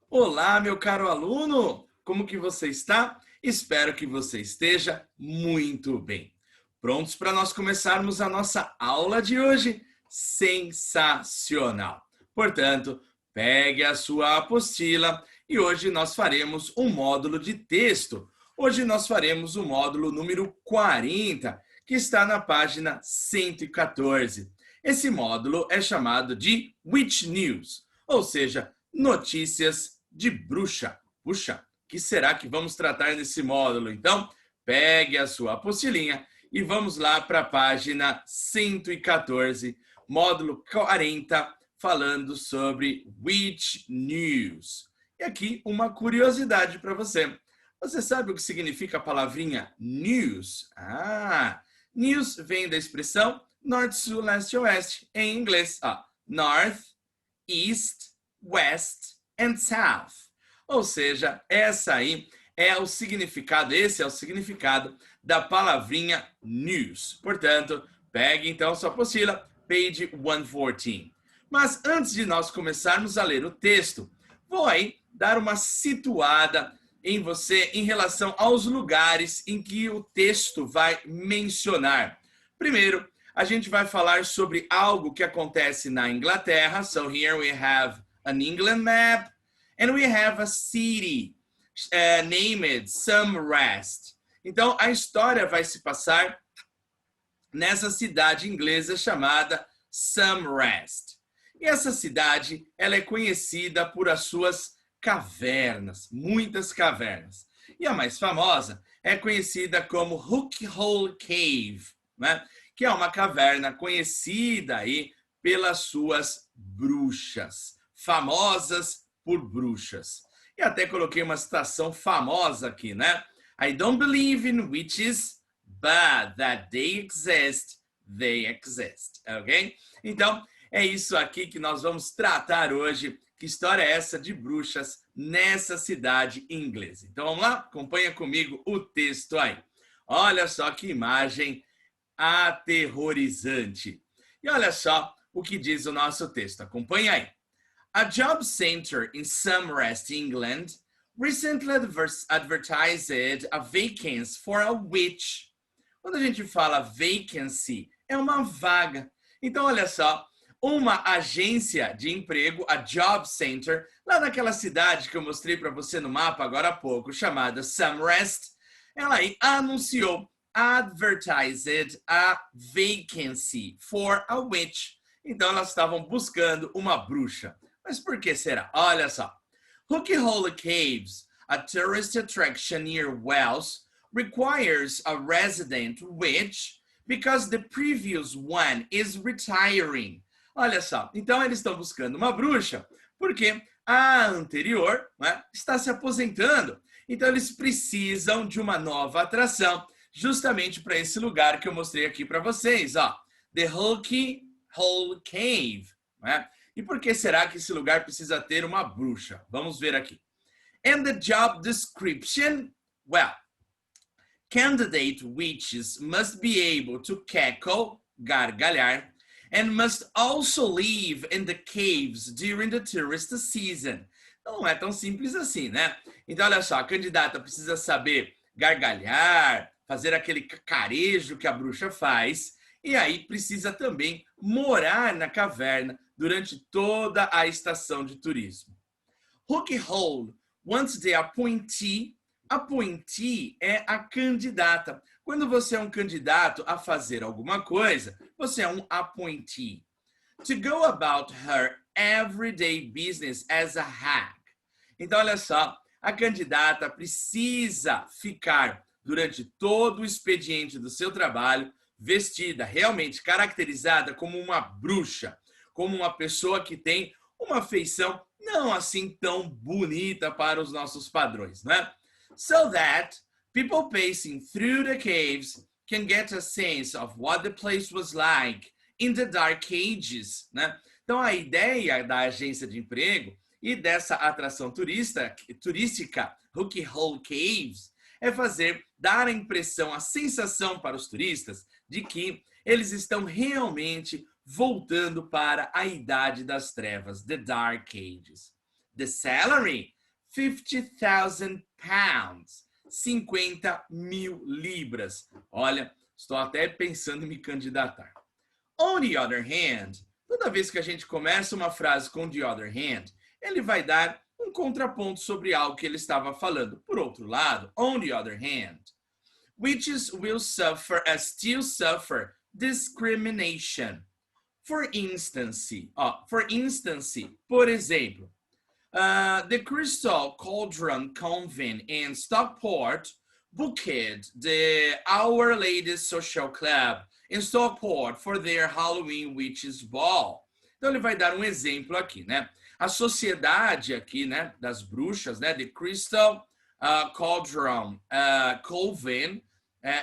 Olá, meu caro aluno! Como que você está? Espero que você esteja muito bem. Prontos para nós começarmos a nossa aula de hoje? Sensacional! Portanto, pegue a sua apostila e hoje nós faremos um módulo de texto. Hoje nós faremos o módulo número 40, que está na página 114. Esse módulo é chamado de Witch News, ou seja, notícias de bruxa. Puxa, o que será que vamos tratar nesse módulo? Então, pegue a sua apostilinha e vamos lá para a página 114, módulo 40, falando sobre Witch News. E aqui uma curiosidade para você. Você sabe o que significa a palavrinha news? News vem da expressão norte, sul, leste, oeste, em inglês. North, east, west and south. Ou seja, esse é o significado da palavrinha news. Portanto, pegue então sua apostila, page 114. Mas antes de nós começarmos a ler o texto, vou aí dar uma situada em você em relação aos lugares em que o texto vai mencionar. Primeiro, a gente vai falar sobre algo que acontece na Inglaterra. So here we have an England map and we have a city named Samrest. Então, a história vai se passar nessa cidade inglesa chamada Samrest. E essa cidade, ela é conhecida por as suas cavernas, muitas cavernas. E a mais famosa é conhecida como Hook Hole Cave, né? Que é uma caverna conhecida aí pelas suas bruxas, famosas por bruxas. E até coloquei uma citação famosa aqui, né? I don't believe in witches, but that they exist, ok? Então, é isso aqui que nós vamos tratar hoje. Que história é essa de bruxas nessa cidade inglesa? Então, vamos lá? Acompanha comigo o texto aí. Olha só que imagem aterrorizante. E olha só o que diz o nosso texto. Acompanha aí. A job center in Samrest, England, recently advertised a vacancy for a witch. Quando a gente fala vacancy, é uma vaga. Então, olha só, uma agência de emprego, a job center, lá naquela cidade que eu mostrei para você no mapa agora há pouco, chamada Samrest, ela aí anunciou, advertised a vacancy for a witch. Então, elas estavam buscando uma bruxa. Mas por que será? Olha só. Hook Hole Caves, a tourist attraction near Wells, requires a resident witch because the previous one is retiring. Olha só, então eles estão buscando uma bruxa porque a anterior, né, está se aposentando. Então eles precisam de uma nova atração justamente para esse lugar que eu mostrei aqui para vocês. The Hook Hole Cave. Né? E por que será que esse lugar precisa ter uma bruxa? Vamos ver aqui. And the job description? Well, candidate witches must be able to cackle, gargalhar, and must also live in the caves during the tourist season. Então, não é tão simples assim, né? Então, olha só, a candidata precisa saber gargalhar, fazer aquele cacarejo que a bruxa faz, e aí precisa também morar na caverna durante toda a estação de turismo. Hook Hole wants the appointee. Appointee é a candidata. Quando você é um candidato a fazer alguma coisa, você é um appointee. To go about her everyday business as a hack. Então, olha só, a candidata precisa ficar durante todo o expediente do seu trabalho vestida, realmente caracterizada como uma bruxa, como uma pessoa que tem uma feição não assim tão bonita para os nossos padrões, né? So that people passing through the caves can get a sense of what the place was like in the dark ages, né? Então a ideia da agência de emprego e dessa atração turística, Hook Hole Caves, é dar a impressão, a sensação para os turistas de que eles estão realmente voltando para a Idade das Trevas, the Dark Ages. The salary 50,000 pounds. 50.000 libras. Olha, estou até pensando em me candidatar. On the other hand, toda vez que a gente começa uma frase com the other hand, ele vai dar um contraponto sobre algo que ele estava falando. Por outro lado, on the other hand, witches will still suffer discrimination. For instance, por exemplo, the Crystal Cauldron Convent in Stockport booked the Our Lady Social Club in Stockport for their Halloween Witches Ball. Então ele vai dar um exemplo aqui, né? A sociedade aqui, né, das bruxas, né, The Crystal Cauldron Coven,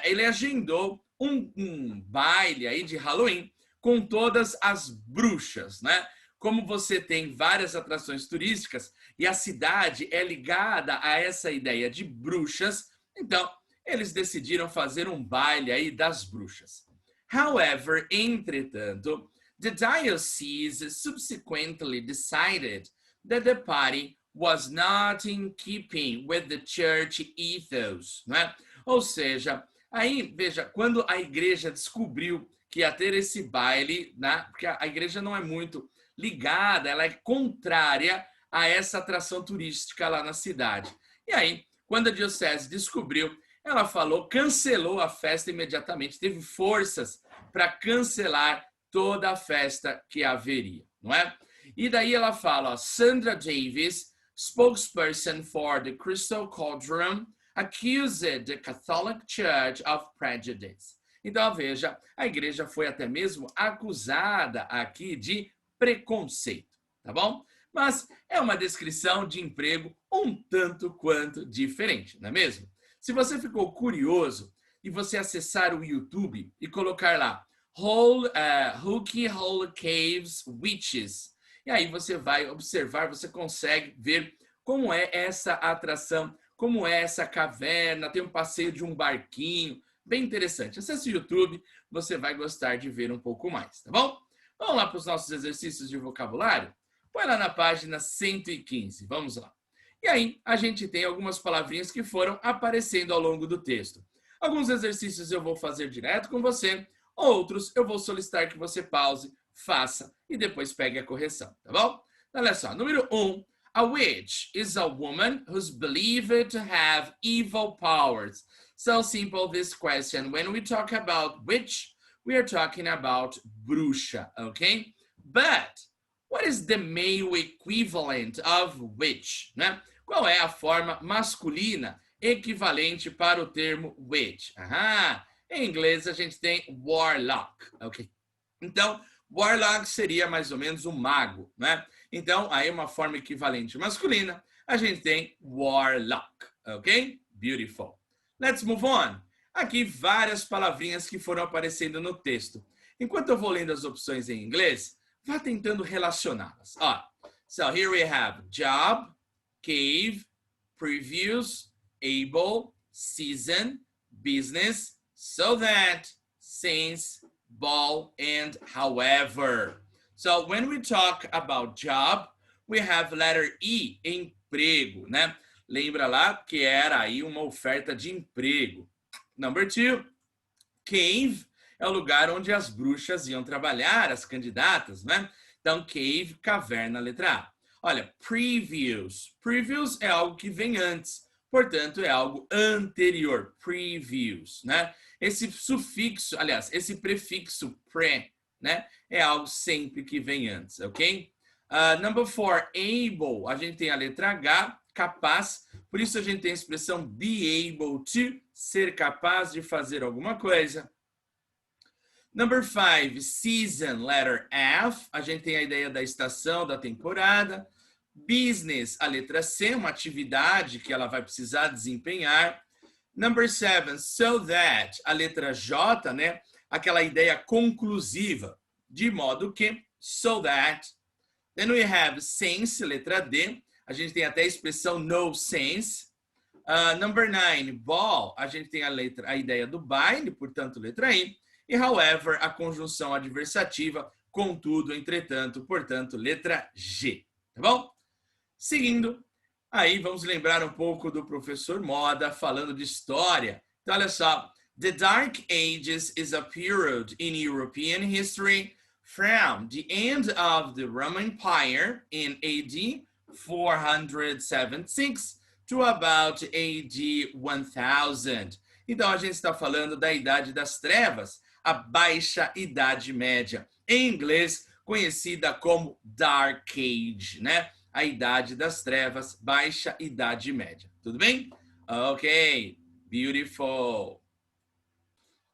ele agendou um baile aí de Halloween com todas as bruxas, né? Como você tem várias atrações turísticas e a cidade é ligada a essa ideia de bruxas, então eles decidiram fazer um baile aí das bruxas. However, entretanto, the diocese subsequently decided that the party was not in keeping with the church ethos, né? Ou seja, aí, veja, quando a igreja descobriu que ia ter esse baile, né? Porque a igreja não é muito ligada, ela é contrária a essa atração turística lá na cidade. E aí, quando a diocese descobriu, ela falou, cancelou a festa imediatamente, teve forças para cancelar toda a festa que haveria, não é? E daí ela fala, ó, Sandra Davis, spokesperson for the Crystal Cauldron, accused the Catholic Church of prejudice. Então, veja, a igreja foi até mesmo acusada aqui de preconceito, tá bom? Mas é uma descrição de emprego um tanto quanto diferente, não é mesmo? Se você ficou curioso e você acessar o YouTube e colocar lá Hooky Hole Caves Witches, e aí você vai observar, você consegue ver como é essa atração, como é essa caverna, tem um passeio de um barquinho, bem interessante. Acesse o YouTube, você vai gostar de ver um pouco mais, tá bom? Vamos lá para os nossos exercícios de vocabulário? Põe lá na página 115, vamos lá. E aí, a gente tem algumas palavrinhas que foram aparecendo ao longo do texto. Alguns exercícios eu vou fazer direto com você, outros eu vou solicitar que você pause, faça e depois pegue a correção, tá bom? Então, olha só, número 1. A witch is a woman who's believed to have evil powers. So simple this question. When we talk about witch, we are talking about bruxa, okay? But what is the male equivalent of witch, né? Qual é a forma masculina equivalente para o termo witch? Em inglês a gente tem warlock, ok? Então, warlock seria mais ou menos um mago, né? Então, aí uma forma equivalente masculina, a gente tem warlock, ok? Beautiful. Let's move on. Aqui várias palavrinhas que foram aparecendo no texto. Enquanto eu vou lendo as opções em inglês, vá tentando relacioná-las. So here we have job, cave, previews, able, season, business, so that, since, ball, and however. So when we talk about job, we have letter E, emprego, né? Lembra lá que era aí uma oferta de emprego. Number 2, cave é o lugar onde as bruxas iam trabalhar, as candidatas, né? Então, cave, caverna, letra A. Olha, previews. Previews é algo que vem antes, portanto, é algo anterior. Previews, né? Esse sufixo, aliás, esse prefixo pre, né? É algo sempre que vem antes, ok? Number 4, able. A gente tem a letra H, capaz. Por isso a gente tem a expressão be able to, ser capaz de fazer alguma coisa. Number 5, season, letter F. A gente tem a ideia da estação, da temporada. Business, a letra C, uma atividade que ela vai precisar desempenhar. Number 7, so that, a letra J, né? Aquela ideia conclusiva, de modo que, so that. Then we have sense, letra D. A gente tem até a expressão no sense. Number 9, ball. A gente tem a ideia do baile, portanto, letra I. E however, a conjunção adversativa, contudo, entretanto, portanto, letra G. Tá bom? Seguindo, Aí vamos lembrar um pouco do professor Moda falando de história. Então, olha só. The Dark Ages is a period in European history from the end of the Roman Empire in AD 476 to about AD 1000. Então, a gente está falando da Idade das Trevas, a Baixa Idade Média, em inglês conhecida como Dark Age, né? A Idade das Trevas, Baixa Idade Média. Tudo bem? Ok, beautiful.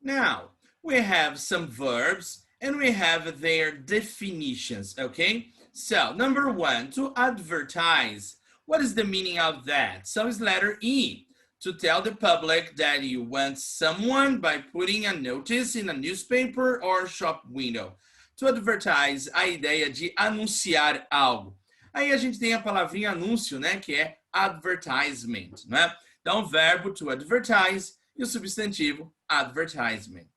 Now, we have some verbs and we have their definitions, okay? So, number one, to advertise. What is the meaning of that? So, it's letter E. To tell the public that you want someone by putting a notice in a newspaper or shop window. To advertise, a ideia de anunciar algo. Aí a gente tem a palavrinha anúncio, né? Que é advertisement, né? Então, o verbo to advertise e o substantivo advertisement.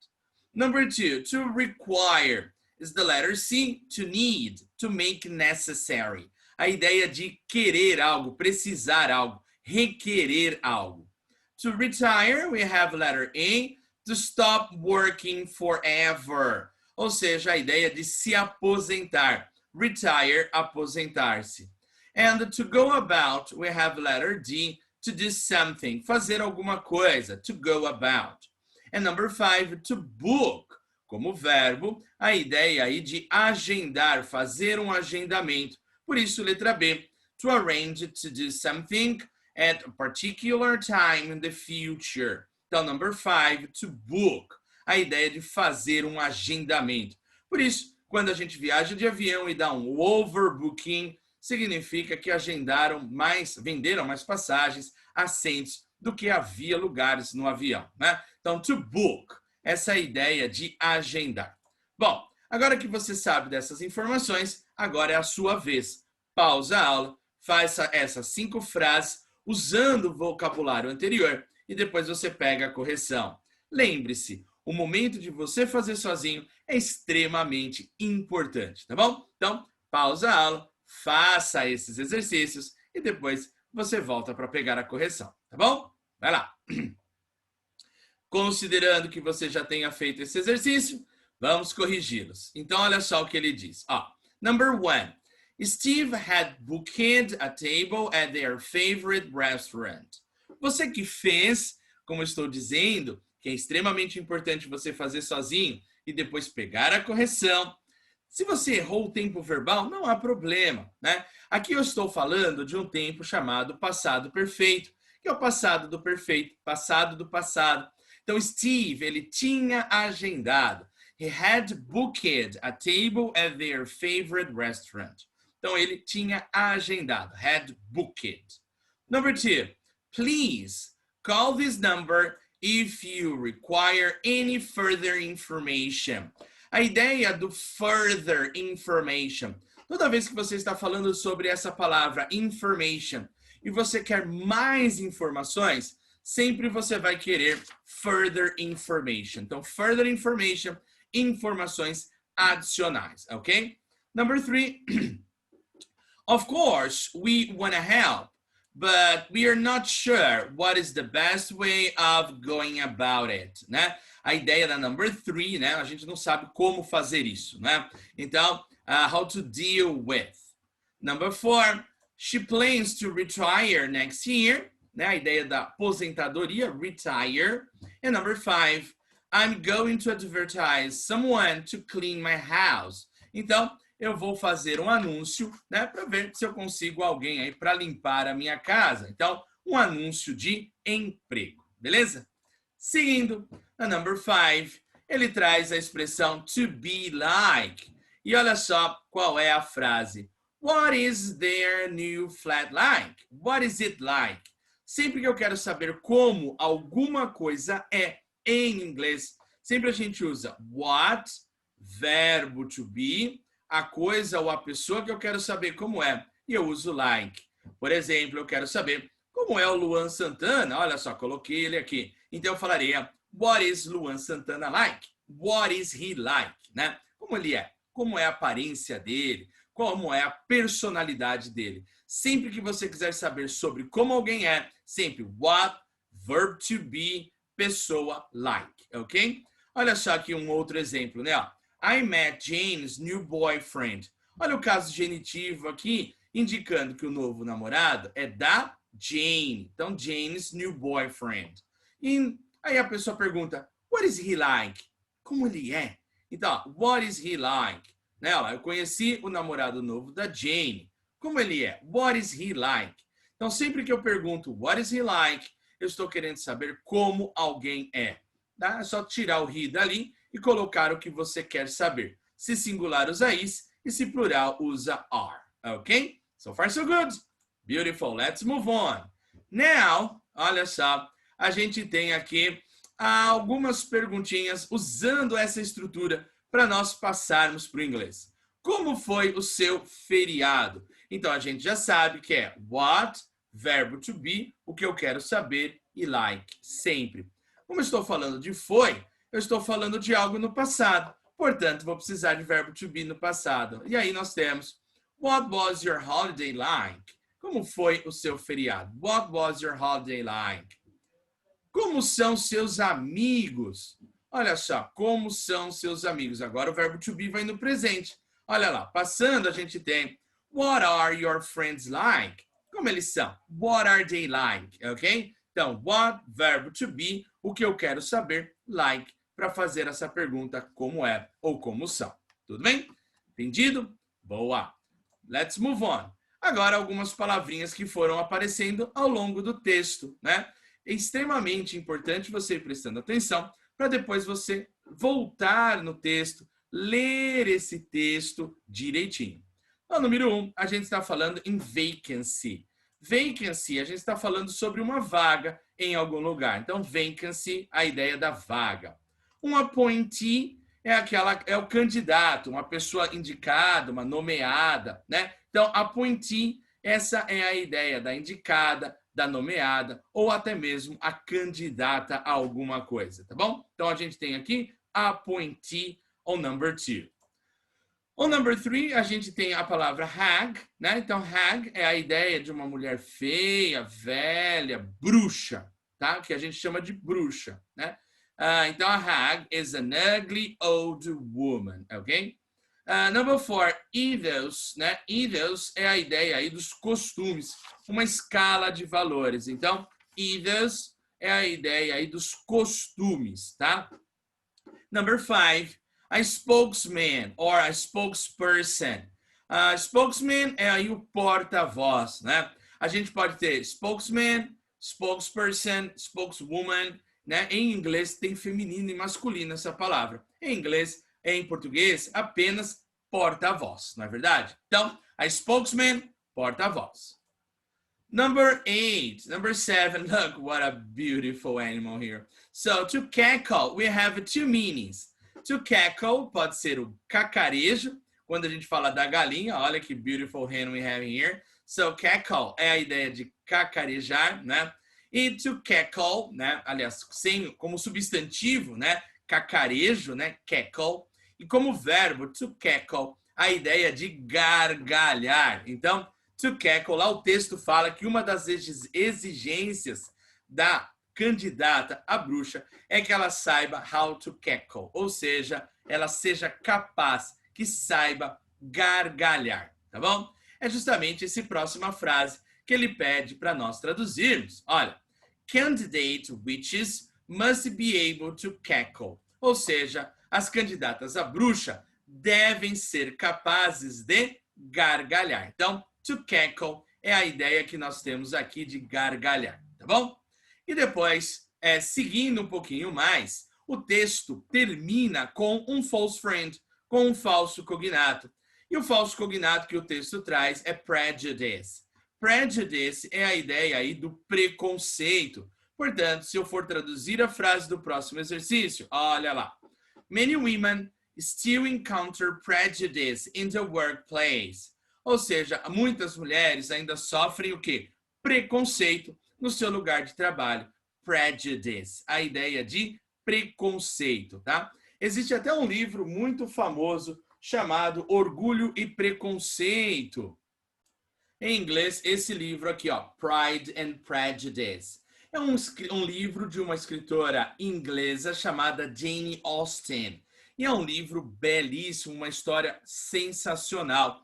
Number two, to require is the letter C, to need, to make necessary. A ideia de querer algo, precisar algo, requerer algo. To retire, we have letter A, to stop working forever. Ou seja, a ideia de se aposentar. Retire, aposentar-se. And to go about, we have letter D, to do something, fazer alguma coisa, to go about. And number five, to book, como verbo, a ideia aí de agendar, fazer um agendamento. Por isso, letra B, to arrange to do something at a particular time in the future. Então, number five, to book, a ideia de fazer um agendamento. Por isso, quando a gente viaja de avião e dá um overbooking, significa que venderam mais passagens, assentos, do que havia lugares no avião, né? Então, to book, essa é a ideia de agendar. Bom, agora que você sabe dessas informações, agora é a sua vez. Pausa a aula, faça essas 5 frases usando o vocabulário anterior e depois você pega a correção. Lembre-se, o momento de você fazer sozinho é extremamente importante, tá bom? Então, pausa a aula, faça esses exercícios e depois você volta para pegar a correção, tá bom? Vai lá. Considerando que você já tenha feito esse exercício, vamos corrigi-los. Então, olha só o que ele diz. Number one, Steve had booked a table at their favorite restaurant. Você que fez, como estou dizendo, que é extremamente importante você fazer sozinho e depois pegar a correção. Se você errou o tempo verbal, não há problema, né? Aqui eu estou falando de um tempo chamado passado perfeito, que é o passado do perfeito, passado do passado. Então, Steve, ele tinha agendado. He had booked a table at their favorite restaurant. Então, ele tinha agendado, had booked. Number two, please call this number if you require any further information. A ideia do further information. Toda vez que você está falando sobre essa palavra information e você quer mais informações, sempre você vai querer further information. Então, further information, informações adicionais, ok? Number three, of course, we want to help, but we are not sure what is the best way of going about it, né? A ideia da number three, né? A gente não sabe como fazer isso, né? Então, how to deal with. Number four, she plans to retire next year, né? A ideia da aposentadoria, retire. And number five, I'm going to advertise someone to clean my house. Então, eu vou fazer um anúncio, né, para ver se eu consigo alguém aí para limpar a minha casa. Então, um anúncio de emprego, beleza? Seguindo, a number five, ele traz a expressão to be like. E olha só qual é a frase. What is their new flat like? What is it like? Sempre que eu quero saber como alguma coisa é em inglês, sempre a gente usa what, verbo to be, a coisa ou a pessoa que eu quero saber como é. E eu uso like. Por exemplo, eu quero saber como é o Luan Santana. Olha só, coloquei ele aqui. Então eu falaria, what is Luan Santana like? What is he like? Né? Como ele é? Como é a aparência dele? Como é a personalidade dele? sempre que você quiser saber sobre como alguém é, sempre what, verb to be, pessoa like, ok? Olha só aqui um outro exemplo, né? I met Jane's new boyfriend. Olha o caso genitivo aqui, indicando que o novo namorado é da Jane. Então, Jane's new boyfriend. E aí a pessoa pergunta, what is he like? Como ele é? Então, what is he like? Né? Eu conheci o namorado novo da Jane. Como ele é? What is he like? Então, sempre que eu pergunto what is he like, eu estou querendo saber como alguém é. Tá? É só tirar o he dali e colocar o que você quer saber. Se singular, usa is, e se plural, usa are. Ok? So far, so good. Beautiful. Let's move on. Now, olha só, a gente tem aqui algumas perguntinhas usando essa estrutura para nós passarmos para o inglês. Como foi o seu feriado? Então, a gente já sabe que é what, verbo to be, o que eu quero saber, e like, sempre. Como eu estou falando de foi, eu estou falando de algo no passado. Portanto, vou precisar de verbo to be no passado. E aí nós temos what was your holiday like? Como foi o seu feriado? What was your holiday like? Como são seus amigos? Olha só, como são seus amigos? Agora o verbo to be vai no presente. Olha lá, passando a gente tem what are your friends like? Como eles são? What are they like? Ok? Então, what, verbo to be, o que eu quero saber, like, para fazer essa pergunta, como é ou como são. Tudo bem? Entendido? Boa! Let's move on. Agora, algumas palavrinhas que foram aparecendo ao longo do texto, né? É extremamente importante você ir prestando atenção para depois você voltar no texto, ler esse texto direitinho. Então, número 1, a gente está falando em vacancy. Vacancy, a gente está falando sobre uma vaga em algum lugar. Então, vacancy, a ideia da vaga. Um appointee é o candidato, uma pessoa indicada, uma nomeada, né? Então, appointee, essa é a ideia da indicada, da nomeada, ou até mesmo a candidata a alguma coisa, tá bom? Então, a gente tem aqui appointee ou number 2. O number 3, a gente tem a palavra hag, né? Então, hag é a ideia de uma mulher feia, velha, bruxa, tá? Que a gente chama de bruxa, né? Então, a hag is an ugly old woman, ok? Number 4, ethos, né? Ethos é a ideia aí dos costumes, uma escala de valores. Então, ethos é a ideia aí dos costumes, tá? Number 5, a spokesman or a spokesperson. Spokesman é aí o porta-voz, né? A gente pode ter spokesman, spokesperson, spokeswoman, né? Em inglês tem feminino e masculino essa palavra. Em inglês, em português, apenas porta-voz, não é verdade? Então, a spokesman, porta-voz. Number 8, number 7, look what a beautiful animal here. So, to cackle, we have two meanings. To cackle pode ser o cacarejo, quando a gente fala da galinha, olha que beautiful hen we have here. So, cackle é a ideia de cacarejar, né? E to cackle, né? Aliás, como substantivo, né? Cacarejo, né? Cackle. E como verbo, to cackle, a ideia de gargalhar. Então, to cackle, lá o texto fala que uma das exigências da candidata à bruxa é que ela saiba how to cackle, ou seja, ela seja capaz, que saiba gargalhar, tá bom? É justamente essa próxima frase que ele pede para nós traduzirmos. Olha, candidate witches must be able to cackle, ou seja, as candidatas à bruxa devem ser capazes de gargalhar. Então, to cackle é a ideia que nós temos aqui de gargalhar, tá bom? E depois, seguindo um pouquinho mais, o texto termina com um false friend, com um falso cognato. E o falso cognato que o texto traz é prejudice. Prejudice é a ideia aí do preconceito. Portanto, se eu for traduzir a frase do próximo exercício, olha lá. Many women still encounter prejudice in the workplace. Ou seja, muitas mulheres ainda sofrem o quê? Preconceito no seu lugar de trabalho. Prejudice, a ideia de preconceito, tá? Existe até um livro muito famoso chamado Orgulho e Preconceito. Em inglês, esse livro aqui, ó, Pride and Prejudice. É um livro de uma escritora inglesa chamada Jane Austen. E é um livro belíssimo, uma história sensacional.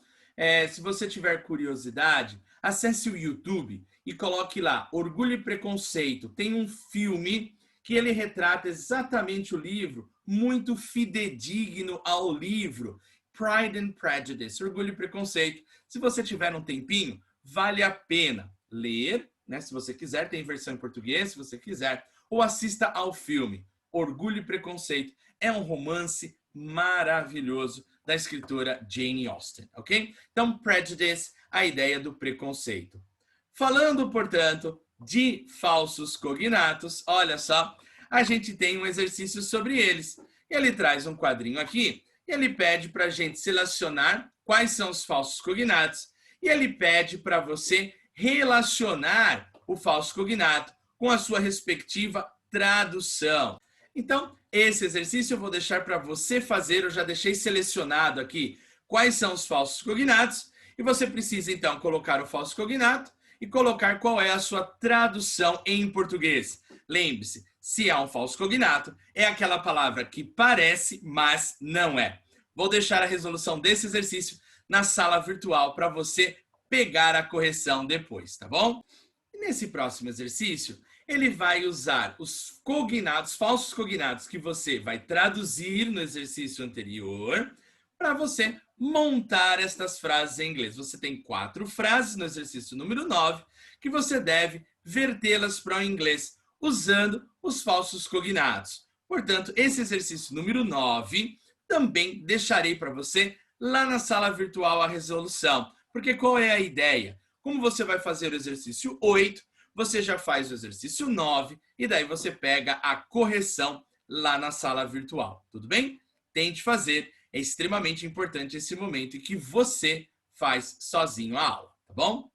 Se você tiver curiosidade, acesse o YouTube e coloque lá Orgulho e Preconceito. Tem um filme que ele retrata exatamente o livro, muito fidedigno ao livro. Pride and Prejudice, Orgulho e Preconceito. Se você tiver um tempinho, vale a pena ler, né? Se você quiser, tem versão em português, se você quiser, ou assista ao filme Orgulho e Preconceito. É um romance maravilhoso da escritora Jane Austen, ok? Então, prejudice, a ideia do preconceito. Falando, portanto, de falsos cognatos, olha só, a gente tem um exercício sobre eles. Ele traz um quadrinho aqui e ele pede para a gente selecionar quais são os falsos cognatos e ele pede para você relacionar o falso cognato com a sua respectiva tradução. Então, esse exercício eu vou deixar para você fazer, eu já deixei selecionado aqui quais são os falsos cognatos e você precisa então colocar o falso cognato e colocar qual é a sua tradução em português. Lembre-se, se há um falso cognato, é aquela palavra que parece, mas não é. Vou deixar a resolução desse exercício na sala virtual para você pegar a correção depois, tá bom? E nesse próximo exercício, ele vai usar os cognatos, falsos cognatos que você vai traduzir no exercício anterior para você montar estas frases em inglês. Você tem 4 frases no exercício número 9 que você deve vertê-las para o inglês usando os falsos cognatos. Portanto, esse exercício número 9 também deixarei para você lá na sala virtual a resolução. Porque qual é a ideia? Como você vai fazer o exercício 8, você já faz o exercício 9 e daí você pega a correção lá na sala virtual. Tudo bem? Tente fazer. É extremamente importante esse momento em que você faz sozinho a aula, tá bom?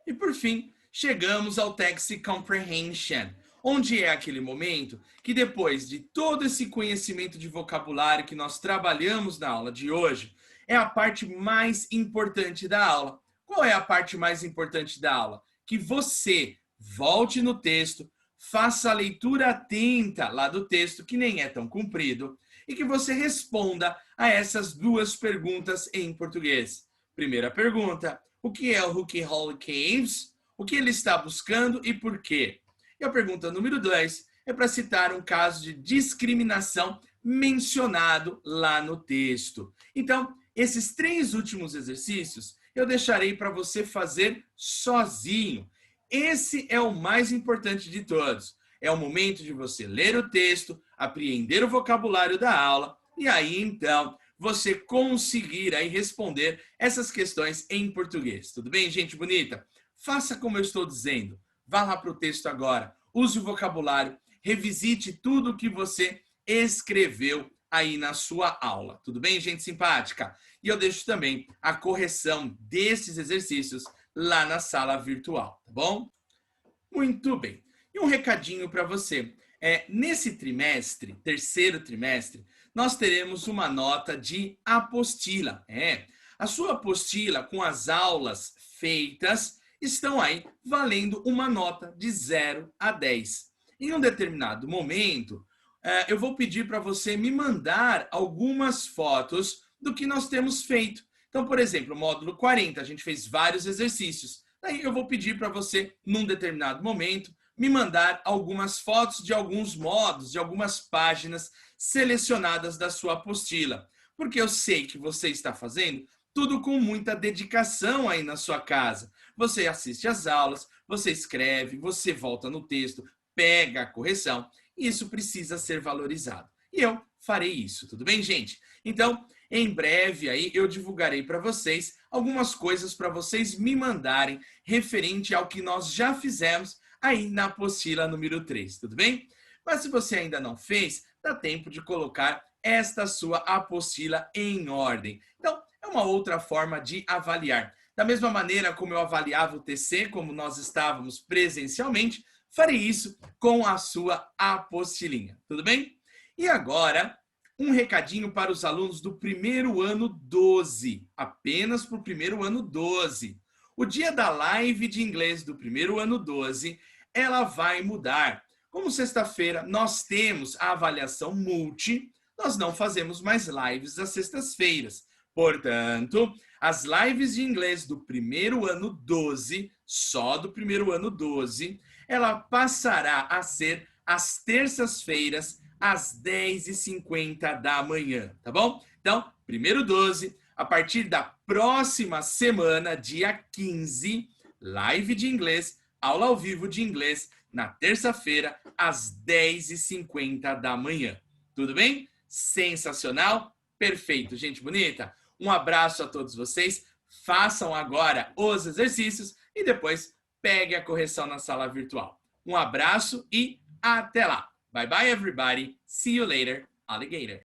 E por fim, chegamos ao Text Comprehension, onde é aquele momento que depois de todo esse conhecimento de vocabulário que nós trabalhamos na aula de hoje, é a parte mais importante da aula. Qual é a parte mais importante da aula? Que você volte no texto, faça a leitura atenta lá do texto, que nem é tão comprido, e que você responda a essas 2 perguntas em português. Primeira pergunta, o que é o Hooky Hollow Caves? O que ele está buscando e por quê? E a pergunta número 2 é para citar um caso de discriminação mencionado lá no texto. Então, esses 3 últimos exercícios eu deixarei para você fazer sozinho. Esse é o mais importante de todos. É o momento de você ler o texto, apreender o vocabulário da aula e aí então você conseguir aí responder essas questões em português. Tudo bem, gente bonita? Faça como eu estou dizendo. Vá lá para o texto agora, use o vocabulário, revisite tudo o que você escreveu aí na sua aula. Tudo bem, gente simpática? E eu deixo também a correção desses exercícios lá na sala virtual, tá bom? Muito bem. E um recadinho para você. Nesse trimestre, terceiro trimestre, nós teremos uma nota de apostila. A sua apostila com as aulas feitas estão aí valendo uma nota de 0 a 10. Em um determinado momento, eu vou pedir para você me mandar algumas fotos do que nós temos feito. Então, por exemplo, o módulo 40, a gente fez vários exercícios. Daí eu vou pedir para você, num determinado momento, me mandar algumas fotos de alguns modos, de algumas páginas selecionadas da sua apostila. Porque eu sei que você está fazendo tudo com muita dedicação aí na sua casa. Você assiste às aulas, você escreve, você volta no texto, pega a correção. E isso precisa ser valorizado. E eu farei isso, tudo bem, gente? Então, em breve aí eu divulgarei para vocês algumas coisas para vocês me mandarem referente ao que nós já fizemos aí na apostila número 3, tudo bem? Mas se você ainda não fez, dá tempo de colocar esta sua apostila em ordem. Então, é uma outra forma de avaliar. Da mesma maneira como eu avaliava o TC, como nós estávamos presencialmente, farei isso com a sua apostilinha, tudo bem? E agora, um recadinho para os alunos do primeiro ano 12, apenas para o primeiro ano 12. o dia da live de inglês do primeiro ano 12, ela vai mudar. Como sexta-feira nós temos a avaliação multi, nós não fazemos mais lives às sextas-feiras. Portanto, as lives de inglês do primeiro ano 12, só do primeiro ano 12, ela passará a ser às terças-feiras, às 10h50 da manhã, tá bom? Então, primeiro 12, a partir da próxima semana, dia 15, live de inglês, aula ao vivo de inglês, na terça-feira, às 10h50 da manhã. Tudo bem? Sensacional? Perfeito, gente bonita. Um abraço a todos vocês. Façam agora os exercícios e depois pegue a correção na sala virtual. Um abraço e até lá. Bye bye, everybody. See you later, alligator.